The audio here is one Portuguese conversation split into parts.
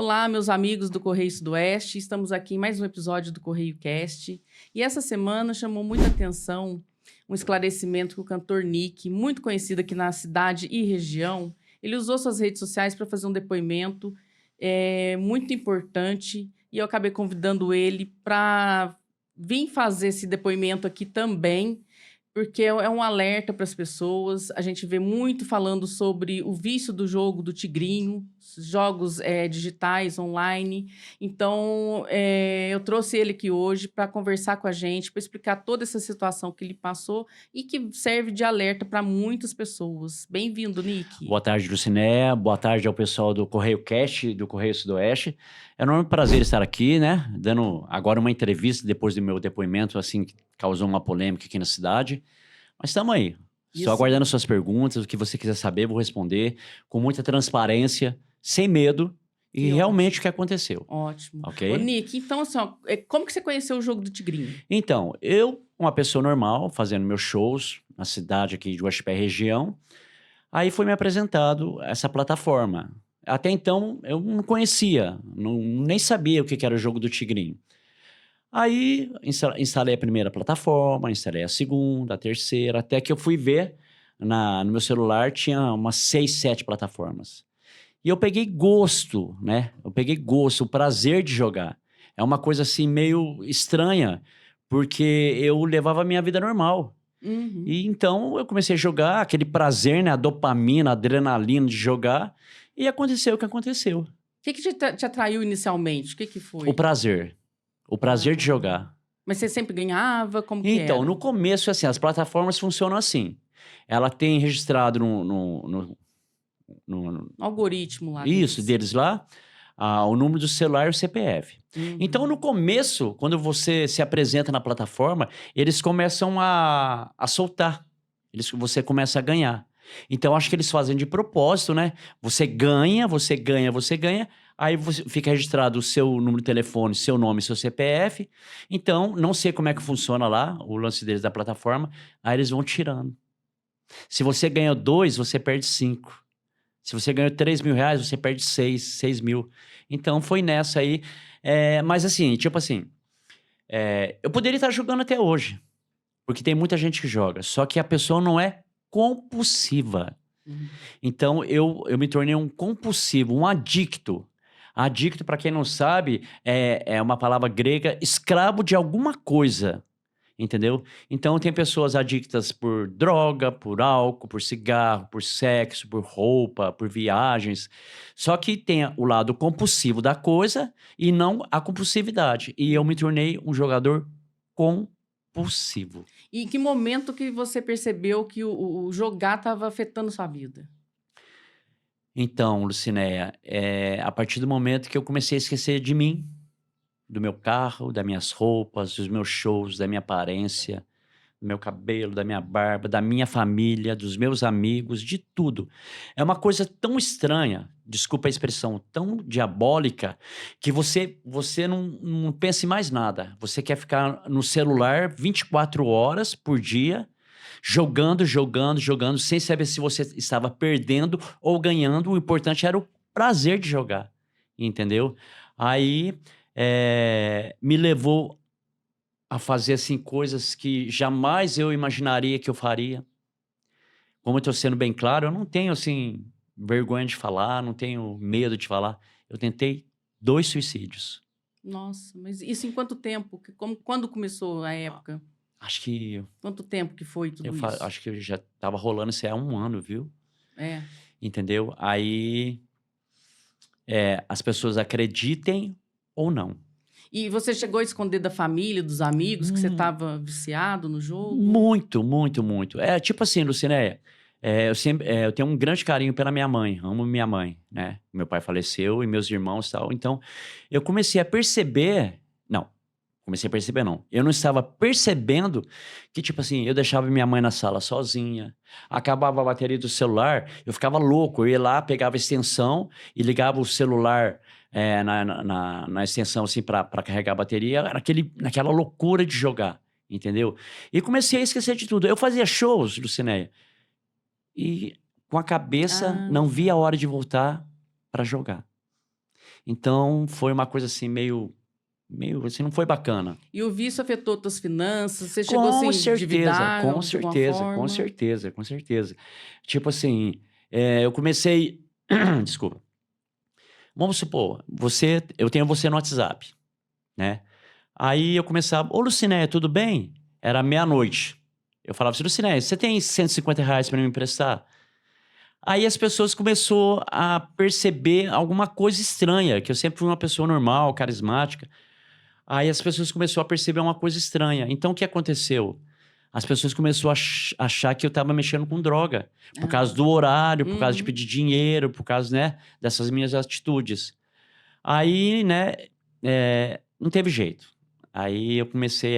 Olá, meus amigos do Correio Sudoeste. Estamos aqui em mais um episódio do Correio Cast. E essa semana chamou muita atenção um esclarecimento que o cantor Nick, muito conhecido aqui na cidade e região, ele usou suas redes sociais para fazer um depoimento muito importante e eu acabei convidando ele para vir fazer esse depoimento aqui também, porque é um alerta para as pessoas. A gente vê muito falando sobre o vício do jogo do tigrinho, jogos digitais, online. Então, eu trouxe ele aqui hoje para conversar com a gente, para explicar toda essa situação que ele passou e que serve de alerta para muitas pessoas. Bem-vindo, Nick. Boa tarde, Luciné. Boa tarde ao pessoal do Correio Cast, do Correio Sudoeste. É um enorme prazer estar aqui, né? Dando agora uma entrevista depois do meu depoimento, assim, que causou uma polêmica aqui na cidade. Mas estamos aí. Isso. Só aguardando suas perguntas, o que você quiser saber, vou responder com muita transparência, sem medo e realmente o que aconteceu. Ótimo. Ok? Ô, Nick, então, assim, ó, como que você conheceu o jogo do tigrinho? Então, eu, uma pessoa normal, fazendo meus shows na cidade aqui de Guaxupé região, aí foi me apresentado essa plataforma. Até então, eu não conhecia, nem sabia o que era o jogo do tigrinho. Aí, instalei a primeira plataforma, instalei a segunda, a terceira, até que eu fui ver, no meu celular tinha umas 6, 7 plataformas. E eu peguei gosto, né? Eu peguei gosto, o prazer de jogar. É uma coisa assim meio estranha, porque eu levava a minha vida normal. Uhum. E então eu comecei a jogar, aquele prazer, né? A dopamina, a adrenalina de jogar. E aconteceu o que aconteceu. O que te atraiu inicialmente? O que foi? O prazer. O prazer de jogar. Mas você sempre ganhava? Como que Então, era? no começo, assim, as plataformas funcionam assim. Ela tem registrado no Algoritmo lá isso, deles lá, o número do celular e o CPF. Uhum. Então, no começo, quando você se apresenta na plataforma, eles começam a soltar. Você começa a ganhar. Então, acho que eles fazem de propósito, né? Você ganha, você ganha, você ganha. Aí fica registrado o seu número de telefone, seu nome, seu CPF. Então, não sei como é que funciona lá, o lance deles da plataforma. Aí eles vão tirando. Se você ganhou 2, você perde 5. Se você ganhou 3 mil reais, você perde 6 mil. Então, foi nessa aí. Mas assim, tipo assim, eu poderia estar jogando até hoje. Porque tem muita gente que joga. Só que a pessoa não é compulsiva. Uhum. Então, eu me tornei um compulsivo, um adicto. Adicto, para quem não sabe, é uma palavra grega, escravo de alguma coisa. Entendeu? Então, tem pessoas adictas por droga, por álcool, por cigarro, por sexo, por roupa, por viagens. Só que tem o lado compulsivo da coisa e não a compulsividade. E eu me tornei um jogador compulsivo. E em que momento que você percebeu que o jogar estava afetando sua vida? Então, Lucinéia, a partir do momento que eu comecei a esquecer de mim, do meu carro, das minhas roupas, dos meus shows, da minha aparência, do meu cabelo, da minha barba, da minha família, dos meus amigos, de tudo. É uma coisa tão estranha, desculpa a expressão, tão diabólica, que você não pensa em mais nada. Você quer ficar no celular 24 horas por dia, jogando, jogando, jogando, sem saber se você estava perdendo ou ganhando. O importante era o prazer de jogar, entendeu? Aí me levou a fazer assim coisas que jamais eu imaginaria que eu faria. Como eu estou sendo bem claro, eu não tenho assim vergonha de falar, não tenho medo de falar. Eu tentei 2 suicídios. Nossa, mas isso em quanto tempo? Quando começou a época? Acho que Quanto tempo que foi tudo isso? acho que já estava rolando isso há 1 ano, viu? É. Entendeu? Aí as pessoas acreditem ou não. E você chegou a esconder da família, dos amigos, que você estava viciado no jogo? Muito, muito, muito. Tipo assim, Lucinéia, eu tenho um grande carinho pela minha mãe, amo minha mãe, né? Meu pai faleceu e meus irmãos e tal. Então, eu comecei a perceber. Não, comecei a perceber, não. Eu não estava percebendo que, tipo assim, eu deixava minha mãe na sala sozinha, acabava a bateria do celular, eu ficava louco. Eu ia lá, pegava a extensão e ligava o celular na extensão, assim, para carregar a bateria. Era naquela loucura de jogar, entendeu? E comecei a esquecer de tudo. Eu fazia shows, Lucinéia, e com a cabeça não via a hora de voltar para jogar. Então, foi uma coisa assim, meio assim, não foi bacana. E o vício afetou tuas finanças? Você chegou assim, endividar Com de alguma certeza, com forma? certeza, com certeza. Tipo assim, eu comecei. Desculpa. Vamos supor, eu tenho você no WhatsApp, né? Aí eu começava, ô Lucinéia, tudo bem? Era meia-noite. Eu falava assim, Lucinéia, você tem R$ 150 para me emprestar? Aí as pessoas começaram a perceber alguma coisa estranha, que eu sempre fui uma pessoa normal, carismática. Aí as pessoas começaram a perceber uma coisa estranha. Então o que aconteceu? As pessoas começaram a achar que eu estava mexendo com droga, por causa Ah, do horário, por causa de uhum. pedir dinheiro, por causa, né, dessas minhas atitudes. Aí, né, não teve jeito. Aí eu comecei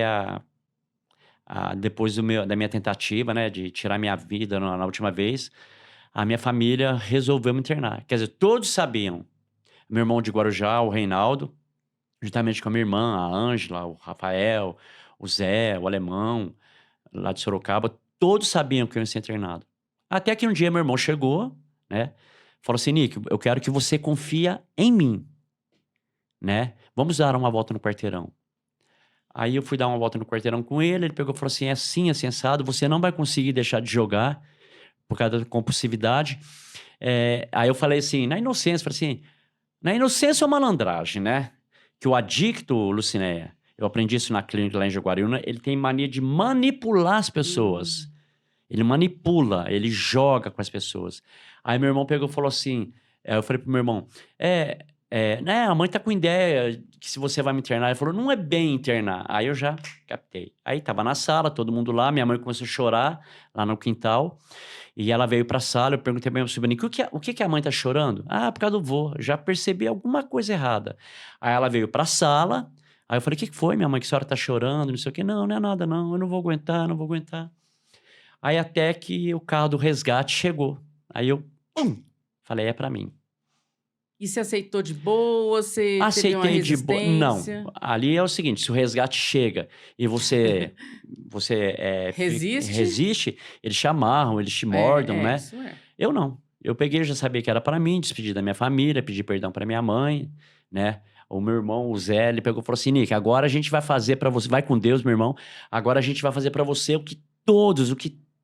depois da minha tentativa, né, de tirar minha vida na última vez, a minha família resolveu me internar. Quer dizer, todos sabiam. Meu irmão de Guarujá, o Reinaldo, juntamente com a minha irmã, a Ângela, o Rafael, o Zé, o Alemão, lá de Sorocaba, todos sabiam que eu ia ser internado. Até que um dia meu irmão chegou, né, falou assim, Nick, eu quero que você confia em mim, né? Vamos dar uma volta no quarteirão. Aí eu fui dar uma volta no quarteirão com ele pegou e falou assim, assim, assado, você não vai conseguir deixar de jogar por causa da compulsividade. Aí eu falei assim, falei assim, na inocência ou malandragem, né? Que o adicto, Lucinéia, eu aprendi isso na clínica lá em Jaguariúna, ele tem mania de manipular as pessoas. Hum. Ele manipula, ele joga com as pessoas. Aí meu irmão pegou e falou assim, eu falei pro meu irmão, né, a mãe tá com ideia que se você vai me internar. Ele falou, não é bem internar. Aí eu já captei. Aí tava na sala, todo mundo lá, minha mãe começou a chorar lá no quintal. E ela veio pra sala, eu perguntei pra minha sobrinha, o que que a mãe tá chorando? Ah, por causa do vô, já percebi alguma coisa errada. Aí ela veio pra sala, aí eu falei, o que que foi, minha mãe, que a senhora tá chorando, não sei o quê. Não, não é nada não, eu não vou aguentar, não vou aguentar. Aí até que o carro do resgate chegou. Aí eu, falei, é pra mim. E você aceitou de boa? Você teve uma Aceitei de boa. Não, resistência? ali é o seguinte, se o resgate chega e você Resiste? resiste, eles te amarram, eles te mordam, É, né? isso é. Eu não. Eu peguei, já sabia que era para mim, despedi da minha família, pedi perdão para minha mãe, né? O meu irmão, o Zé, ele pegou e falou assim, Nick, agora a gente vai fazer para você, vai com Deus, meu irmão, agora a gente vai fazer para você o que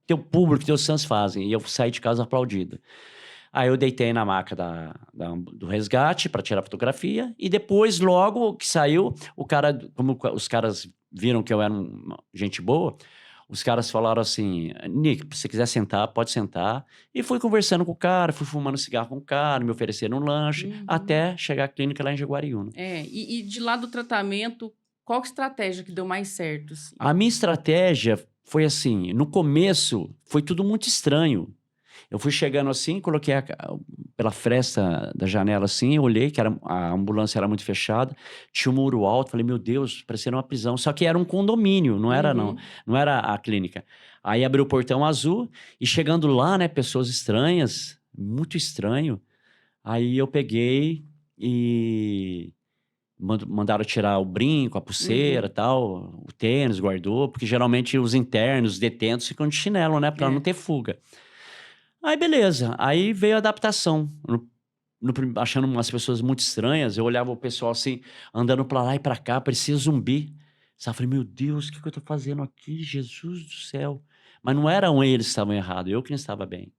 teu público, teus fãs fazem. E eu saí de casa aplaudido. Aí eu deitei na maca do resgate para tirar fotografia e depois, logo que saiu, o cara, como os caras viram que eu era gente boa, os caras falaram assim, Nick, se você quiser sentar, pode sentar. E fui conversando com o cara, fui fumando cigarro com o cara, me ofereceram um lanche, Uhum. até chegar à clínica lá em Jaguariúna. E de lá do tratamento, qual que estratégia que deu mais certo, assim? A minha estratégia foi assim, no começo foi tudo muito estranho. Eu fui chegando assim, coloquei pela fresta da janela assim, eu olhei que a ambulância era muito fechada, tinha um muro alto, falei, meu Deus, parecia uma prisão. Só que era um condomínio, não era não, Uhum. não era a clínica. Aí abriu o portão azul e chegando lá, né, pessoas estranhas, muito estranho. Aí eu peguei e mandaram tirar o brinco, a pulseira, Uhum. tal, o tênis, guardou, porque geralmente os internos, os detentos ficam de chinelo, né, para não É. ter fuga. Aí beleza, aí veio a adaptação. Achando umas pessoas muito estranhas, eu olhava o pessoal assim, andando pra lá e pra cá, parecia zumbi. Sabe? Eu falei, meu Deus, o que que eu tô fazendo aqui? Jesus do céu. Mas não eram eles que estavam errados, eu que não estava bem.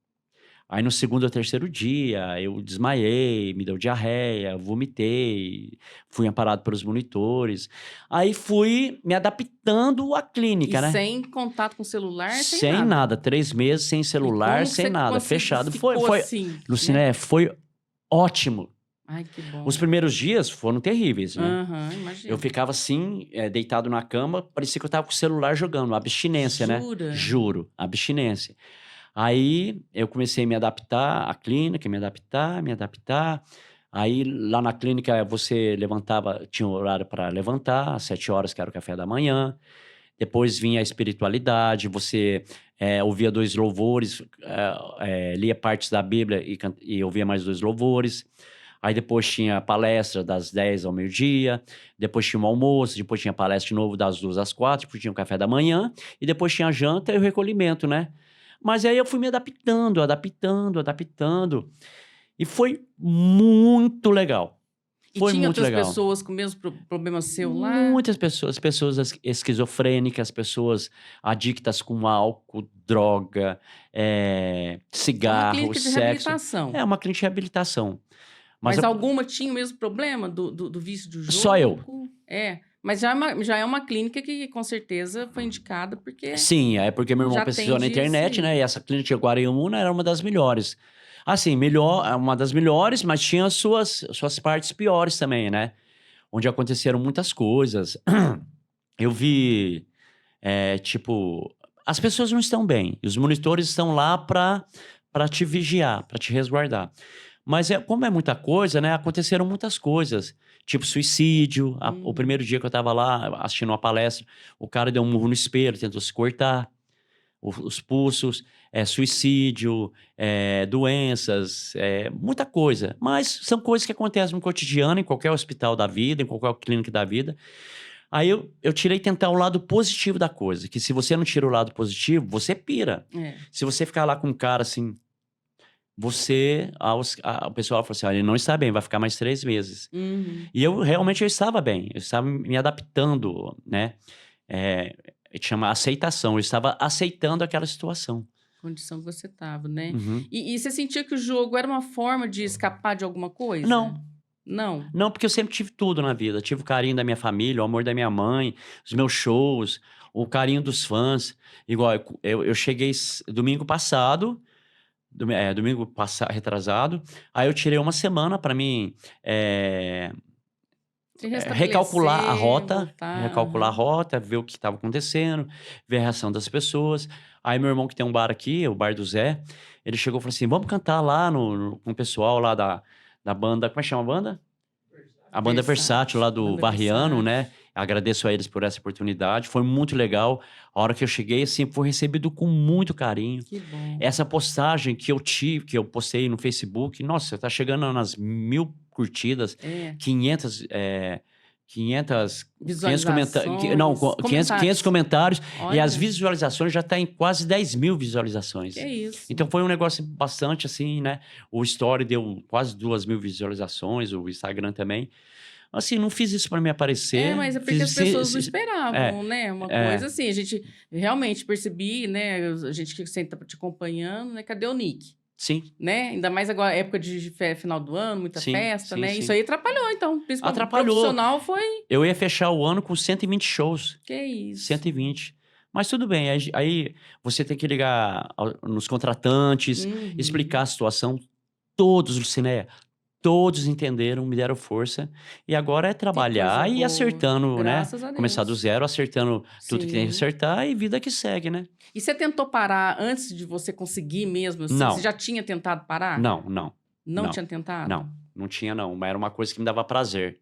Aí no segundo ou terceiro dia, eu desmaiei, me deu diarreia, vomitei, fui amparado pelos monitores. Aí fui me adaptando à E clínica, né? sem contato com celular, sem Sem nada. nada, 3 meses sem E celular, como que sem você nada, fechado. ficou assim, né? Luciné, foi ótimo. Ai, que Os bom. primeiros dias foram terríveis, né? Aham, Eu imagino. ficava assim, deitado na cama, parecia que eu estava com o celular jogando, abstinência, né? Jura? Juro, abstinência. Aí eu comecei a me adaptar à clínica, me adaptar. Aí lá na clínica você levantava, tinha um horário para levantar, às 7 horas, que era o café da manhã. Depois vinha a espiritualidade, você ouvia 2 louvores, lia partes da Bíblia e ouvia mais 2 louvores. Aí depois tinha palestra das 10 ao meio-dia, depois tinha um almoço, depois tinha palestra de novo das 2 às 4, depois tinha o café da manhã, e depois tinha a janta e o recolhimento, né? Mas aí eu fui me adaptando, adaptando, adaptando, e foi muito legal. E Foi tinha muito outras legal. pessoas com o mesmo problema seu lá? Muitas pessoas, pessoas esquizofrênicas, pessoas adictas com álcool, droga, É uma cigarro, clínica de sexo. reabilitação. É uma clínica de reabilitação. Mas Mas alguma tinha o mesmo problema do vício do jogo? só eu. Mas já é uma clínica que com certeza foi indicada porque Sim, é porque meu irmão já pesquisou na atende isso internet, né? aí. E essa clínica de Guariúna era uma das melhores. Assim, uma das melhores, mas tinha suas partes piores também, né? Onde aconteceram muitas coisas. Eu vi, tipo, as pessoas não estão bem. E os monitores estão lá para te vigiar, para te resguardar. Mas como é muita coisa, né? Aconteceram muitas coisas. Tipo suicídio. O primeiro dia que eu tava lá assistindo uma palestra, o cara deu um murro no espelho, tentou se cortar. Os pulsos, suicídio, doenças, muita coisa. Mas são coisas que acontecem no cotidiano, em qualquer hospital da vida, em qualquer clínica da vida. Aí eu tirei tentar o lado positivo da coisa, que se você não tira o lado positivo, você pira. Se você ficar lá com um cara assim, o pessoal falou assim, ele não está bem, vai ficar mais 3 meses. E eu estava bem, eu estava me adaptando, né? Chama aceitação, eu estava aceitando aquela situação. Condição que você estava, né? Uhum. E você sentia que o jogo era uma forma de escapar de alguma coisa? Não. Não? Não, porque eu sempre tive tudo na vida. Tive o carinho da minha família, o amor da minha mãe, os meus shows, o carinho dos fãs. Igual, eu cheguei domingo passado, retrasado, aí eu tirei uma semana para mim Se restabelecer, recalcular a voltar. rota, ver o que estava acontecendo, ver a reação das pessoas. Aí meu irmão que tem um bar aqui, o Bar do Zé, ele chegou e falou assim, vamos cantar lá com o pessoal lá da banda, como é que chama a banda? A banda Versátil lá do Banda Varriano, Versátil. né? Agradeço a eles por essa oportunidade. Foi muito legal. A hora que eu cheguei, assim, foi recebido com muito carinho. Que bom. Essa postagem que eu postei no Facebook, nossa, tá chegando nas 1000 curtidas, 500 Visualizações, não, 500 comentários. E as Olha. visualizações já tá em quase 10.000 visualizações. Que isso. Então foi um negócio bastante assim, né? O Story deu quase 2.000 visualizações, o Instagram também. Assim, não fiz isso para me aparecer. Mas é porque as pessoas não esperavam, né? Uma coisa assim, a gente realmente percebi, né? A gente que sempre tá te acompanhando, né? Cadê o Nick? Sim. Né? Ainda mais agora, época de final do ano, muita festa, né? Sim. Isso aí atrapalhou, então. Principalmente Atrapalhou. Profissional foi... Eu ia fechar o ano com 120 shows. Que isso. 120. Mas tudo bem, aí você tem que ligar nos contratantes, explicar a situação. Todos, Lucinéia, todos entenderam, me deram força. E agora é trabalhar e acertando, graças né? A Deus. Começar do zero, acertando tudo que tem que acertar e vida que segue, né? E você tentou parar antes de você conseguir mesmo? Assim? Não. Você já tinha tentado parar? Não. Não tinha tentado? Não tinha não. Mas era uma coisa que me dava prazer.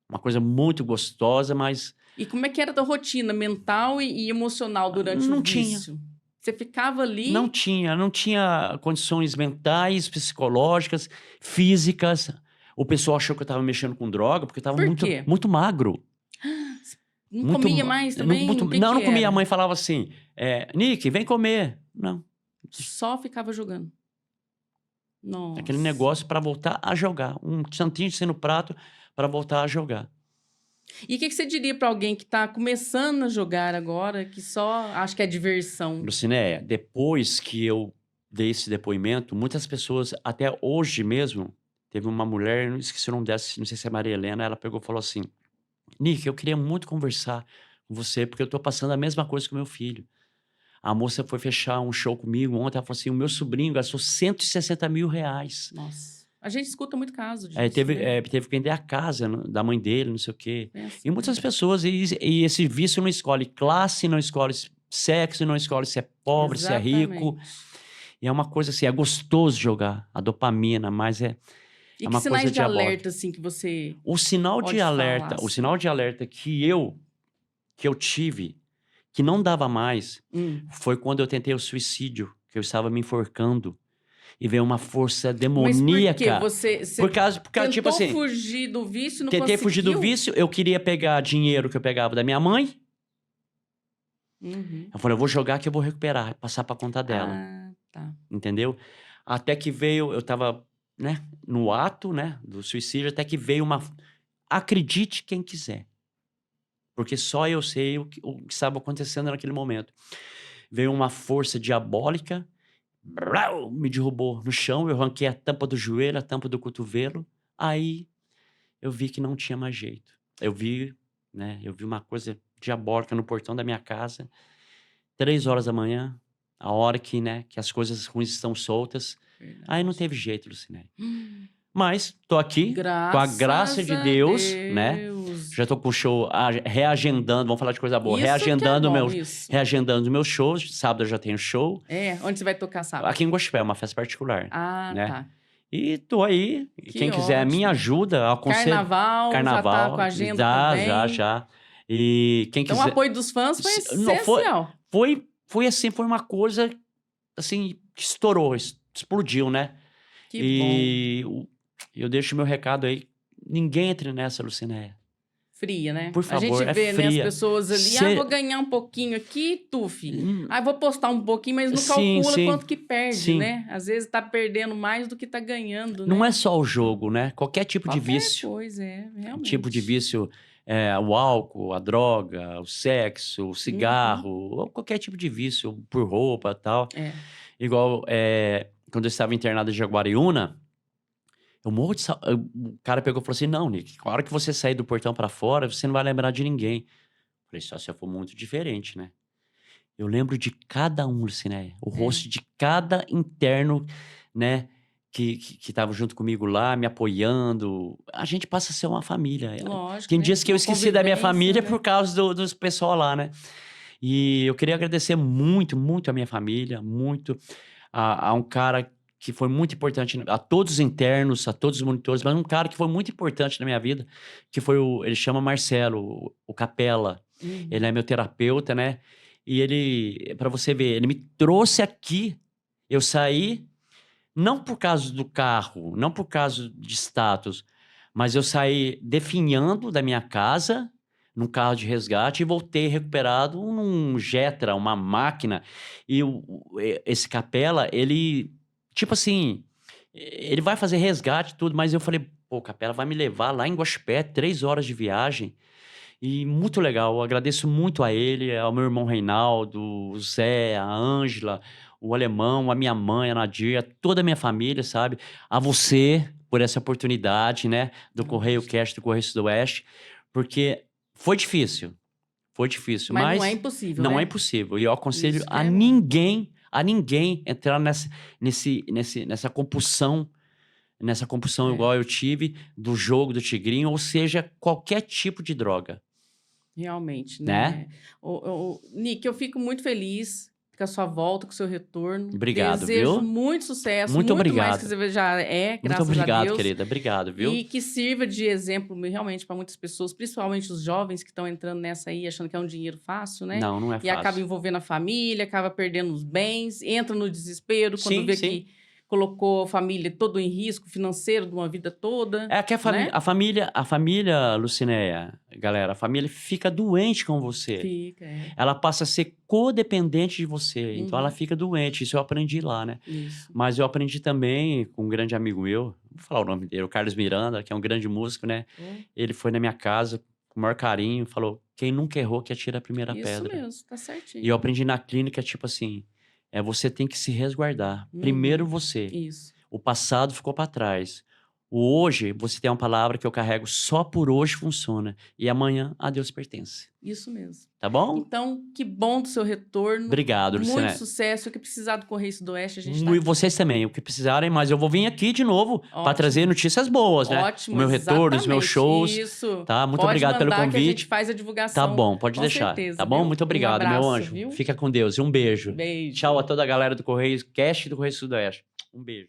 Uma coisa muito gostosa, mas... E como é que era a tua rotina mental e emocional durante o vício? Você ficava ali... Não tinha condições mentais, psicológicas, físicas. O pessoal achou que eu estava mexendo com droga, porque eu estava muito magro. Não comia mais também? Não comia. A mãe falava assim, Nick, vem comer. Não. Só ficava jogando. Nossa. Aquele negócio para voltar a jogar. Um santinho no prato para voltar a jogar. E o que você diria para alguém que está começando a jogar agora, que só acha que é diversão? Lucinéia, depois que eu dei esse depoimento, muitas pessoas, até hoje mesmo, teve uma mulher, não esqueci o nome dela, não sei se é Maria Helena, ela pegou e falou assim, Nick, eu queria muito conversar com você, porque eu tô passando a mesma coisa com meu filho. A moça foi fechar um show comigo ontem, ela falou assim, o meu sobrinho gastou 160 mil reais. Nossa. A gente escuta muito caso disso, teve né? que vender a casa da mãe dele, não sei o quê. E muitas pessoas, e esse vício não escolhe classe, não escolhe sexo, não escolhe se é pobre, se é rico. E é uma coisa assim, é gostoso jogar, a dopamina, mas é uma coisa sinais de diabólica. alerta, assim, que você O sinal de alerta, falar, o sinal de alerta que eu tive, que não dava mais, foi quando eu tentei o suicídio, que eu estava me enforcando. E veio uma força demoníaca. Mas por quê? Você tentou tipo assim, fugir do vício e não tentei conseguiu? fugir do vício, eu queria pegar dinheiro que eu pegava da minha mãe. Eu falei, eu vou jogar que eu vou recuperar, passar para conta dela. Tá. Entendeu? Até que veio, eu tava, né, no ato, né, do suicídio, até que veio acredite quem quiser. Porque só eu sei o que estava acontecendo naquele momento. Veio uma força diabólica, me derrubou no chão, eu arranquei a tampa do joelho, a tampa do cotovelo. Aí eu vi que não tinha mais jeito. Eu vi uma coisa diabólica no portão da minha casa, 3 horas da manhã, a hora que, né, que as coisas ruins estão soltas. Aí não teve jeito, Lucinéia. Mas tô aqui, com a graça de Deus, né? Já tô com o show reagendando, vamos falar de coisa boa. Isso Reagendando, que é bom, isso. reagendando meus shows. Sábado eu já tenho show. Onde você vai tocar sábado? Aqui em Guaxupé, uma festa particular. Ah, né? tá. E tô aí. Que Quem quiser a minha ótimo. ajuda, aconselho. Carnaval, já tá com a agenda também. Já. E quem Então o quiser... apoio dos fãs foi Não, essencial. Foi assim, foi uma coisa assim, que estourou, explodiu, né? Que bom. Eu deixo meu recado aí. Ninguém entre nessa, Lucinéia. Fria, né? Por favor, a gente vê, né, as fria. pessoas ali, vou ganhar um pouquinho aqui, tuf. Vou postar um pouquinho, mas não calcula quanto que perde, né? Às vezes tá perdendo mais do que tá ganhando, né? Não é só o jogo, né? Qualquer tipo de vício. Coisa, realmente. Tipo de vício, o álcool, a droga, o sexo, o cigarro, ou qualquer tipo de vício, por roupa e tal. Igual, quando eu estava internado em Jaguariúna, eu morro de saudade. O cara pegou e falou assim: não, Nick, a hora que você sair do portão pra fora, você não vai lembrar de ninguém. Eu falei: só se eu for muito diferente, né? Eu lembro de cada um, Lucinéia. O rosto de cada interno, né? Que tava junto comigo lá, me apoiando. A gente passa a ser uma família. Lógico, Tem né? dias que eu esqueci da minha família, né? por causa dos pessoal lá, né? E eu queria agradecer muito, muito a minha família, muito a um cara que foi muito importante, a todos os internos, a todos os monitores, mas um cara que foi muito importante na minha vida, que foi ele chama Marcelo, o Capela. Ele é meu terapeuta, né? E ele, pra você ver, ele me trouxe aqui. Eu saí, não por causa do carro, não por causa de status, mas eu saí definhando da minha casa, num carro de resgate, e voltei recuperado num Jetra, uma máquina. E esse Capela, ele, tipo assim, ele vai fazer resgate e tudo, mas eu falei: pô, o Capela vai me levar lá em Guaxupé, 3 horas de viagem. E muito legal, eu agradeço muito a ele, ao meu irmão Reinaldo, o Zé, a Ângela, o Alemão, a minha mãe, a Nadir, a toda a minha família, sabe? A você, por essa oportunidade, né? Do Correio Cast, do Correio Sudoeste, porque foi difícil, mas não é impossível, não né? é impossível. E eu aconselho a ninguém entrar nessa compulsão, igual eu tive, do jogo do tigrinho, ou seja, qualquer tipo de droga. Realmente, né? Nick, eu fico muito feliz com a sua volta, com o seu retorno. Obrigado, Desejo viu? muito sucesso. Muito obrigado. Mais que você já graças muito obrigado, a Deus. Querida. Obrigado, viu? E que sirva de exemplo realmente para muitas pessoas, principalmente os jovens que estão entrando nessa aí, achando que é um dinheiro fácil, né? Não é fácil. E acaba envolvendo a família, acaba perdendo os bens, entra no desespero quando vê que colocou a família todo em risco financeiro de uma vida toda. Que a família, Lucinéia, galera, a família fica doente com você. Fica, Ela passa a ser codependente de você. Então ela fica doente. Isso eu aprendi lá, né? Isso. Mas eu aprendi também com um grande amigo meu, vou falar o nome dele, o Carlos Miranda, que é um grande músico, né? Ele foi na minha casa com o maior carinho, falou: quem nunca errou que atira a primeira pedra. Isso mesmo, tá certinho. E eu aprendi na clínica, tipo assim, você tem que se resguardar. Primeiro você. Isso. O passado ficou para trás. O hoje, você tem uma palavra que eu carrego, só por hoje funciona. E amanhã, a Deus pertence. Isso mesmo. Tá bom? Então, que bom do seu retorno. Obrigado, Lucinéia. Muito sucesso. O que precisar do Correio Sudoeste, a gente tá E aqui. vocês também, o que precisarem, mas eu vou vir aqui de novo para trazer notícias boas, né? Ótimo, o meu retorno, os meus shows. Isso. Tá? Muito obrigado pelo convite. Que a gente faz a divulgação. Tá bom, pode deixar. Certeza, tá bom? Viu? Muito obrigado, abraço, meu anjo. Viu? Fica com Deus. E um beijo. Beijo. Tchau a toda a galera do Correio Cast e do Correio Sudoeste. Um beijo.